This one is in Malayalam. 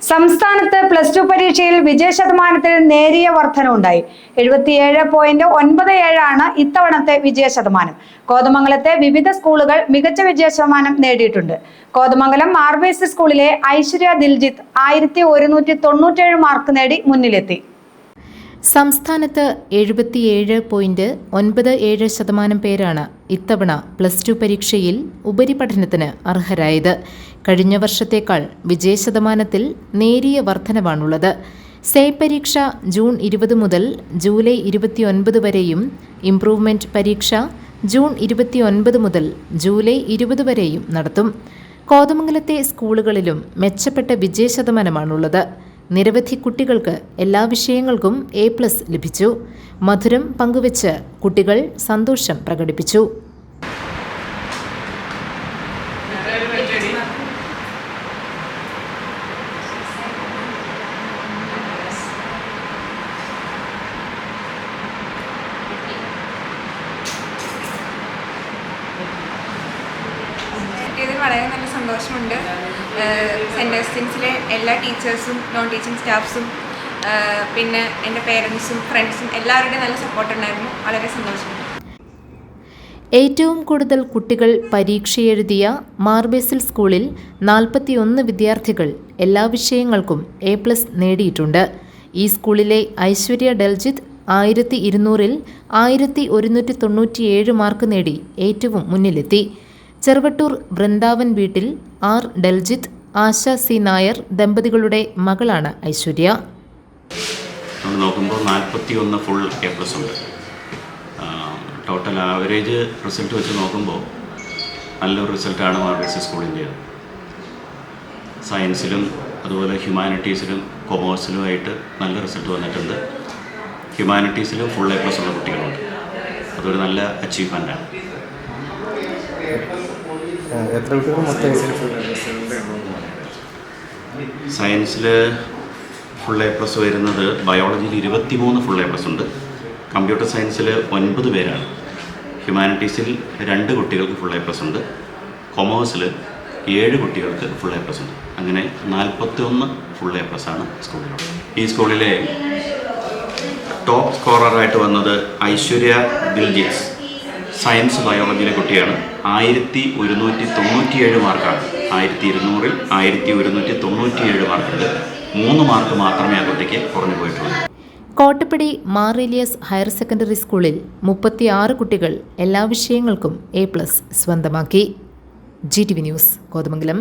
സംസ്ഥാനത്ത് +2 പരീക്ഷയിൽ വിജയശതമാനത്തിൽ നേരിയ വർധനവുണ്ടായി. 77.97 ആണ് ഇത്തവണത്തെ വിജയശതമാനം. കോതമംഗലത്തെ വിവിധ സ്കൂളുകൾ മികച്ച വിജയശതമാനം നേടിയിട്ടുണ്ട്. കോതമംഗലം മാർബേസ് സ്കൂളിലെ ഐശ്വര്യ ദിൽജിത്ത് 1197 മാർക്ക് നേടി മുന്നിലെത്തി. സംസ്ഥാനത്ത് 77.97% പേരാണ് ഇത്തവണ +2 പരീക്ഷയിൽ ഉപരിപഠനത്തിന് അർഹരായത്. കഴിഞ്ഞ വർഷത്തേക്കാൾ വിജയശതമാനത്തിൽ നേരിയ വർധനവാണുള്ളത്. സേ പരീക്ഷ ജൂൺ 20 മുതൽ ജൂലൈ 29 വരെയും ഇംപ്രൂവ്മെന്റ് പരീക്ഷ ജൂൺ 29 മുതൽ ജൂലൈ 20 വരെയും നടത്തും. കോതമംഗലത്തെ സ്കൂളുകളിലും മെച്ചപ്പെട്ട വിജയശതമാനമാണുള്ളത്. നിരവധി കുട്ടികൾക്ക് എല്ലാ വിഷയങ്ങൾക്കും A+ ലഭിച്ചു. മധുരം പങ്കുവെച്ച് കുട്ടികൾ സന്തോഷം പ്രകടിപ്പിച്ചു. ഇതിൽ വളരെ നല്ല സന്തോഷമുണ്ട്. സെൻറ് ഓഗസ്റ്റിൻസിലെ എല്ലാ ടീച്ചേഴ്സും നോൺ ടീച്ചിങ് സ്റ്റാഫ്സും പിന്നെ എൻ്റെ പേരൻസും ഫ്രണ്ട്സും എല്ലാവരുടെയും നല്ല സപ്പോർട്ടുണ്ടായിരുന്നു. വളരെ സന്തോഷമുണ്ട്. ഏറ്റവും കൂടുതൽ കുട്ടികൾ പരീക്ഷയെഴുതിയ മാർബേസിൽ സ്കൂളിൽ 41 വിദ്യാർത്ഥികൾ എല്ലാ വിഷയങ്ങൾക്കും A+ നേടിയിട്ടുണ്ട്. ഈ സ്കൂളിലെ ഐശ്വര്യ ദിൽജിത്ത് 1200-ൽ 1197 മാർക്ക് നേടി ഏറ്റവും മുന്നിലെത്തി. ചെറുവട്ടൂർ വൃന്ദാവൻ വീട്ടിൽ R. ദിൽജിത്ത്, ആശ C. നായർ ദമ്പതികളുടെ മകളാണ് ഐശ്വര്യ. നമ്മൾ നോക്കുമ്പോൾ 41 ഫുൾ A+ ഉണ്ട്. ടോട്ടൽ ആവറേജ് റിസൾട്ട് വെച്ച് നോക്കുമ്പോൾ നല്ലൊരു റിസൾട്ടാണ് മാർബേസ് സ്കൂളിൻ്റെ. സയൻസിലും അതുപോലെ ഹ്യൂമാനിറ്റീസിലും കൊമേഴ്സിലുമായിട്ട് നല്ല റിസൾട്ട് വന്നിട്ടുണ്ട്. ഹ്യൂമാനിറ്റീസിലും ഫുൾ A+ ഉള്ള കുട്ടികളുണ്ട്. അതൊരു നല്ല അച്ചീവ്മെൻറ്റാണ്. സയൻസിൽ ഫുൾ A+ വരുന്നത് ബയോളജിയിൽ 23 ഫുൾ A+ ഉണ്ട്. കമ്പ്യൂട്ടർ സയൻസിൽ 9 പേരാണ്. ഹ്യൂമാനിറ്റീസിൽ 2 കുട്ടികൾക്ക് ഫുൾ A+ ഉണ്ട്. കൊമേഴ്സിൽ 7 കുട്ടികൾക്ക് ഫുൾ A+ ഉണ്ട്. അങ്ങനെ 41 ഫുൾ A+ ആണ് സ്കൂളിലുള്ളത്. ഈ സ്കൂളിലെ ടോപ്പ് സ്കോററായിട്ട് വന്നത് ഐശ്വര്യ ദിൽജിത്ത്. സയൻസ് ബയോളജിയിലെ കുട്ടിയാണ്. 1197 മാർക്കാണ്. 1200-ൽ 1197 മാർക്കുണ്ട്. 3 മാർക്ക് മാത്രമേ ആ കുട്ടിക്ക് കുറഞ്ഞു പോയിട്ടുള്ളൂ. കോട്ടപ്പടി മാർ ഏലിയാസ് ഹയർ സെക്കൻഡറി സ്കൂളിൽ 36 കുട്ടികൾ എല്ലാ വിഷയങ്ങൾക്കും A+ സ്വന്തമാക്കി. GTV news, Kothamangalam.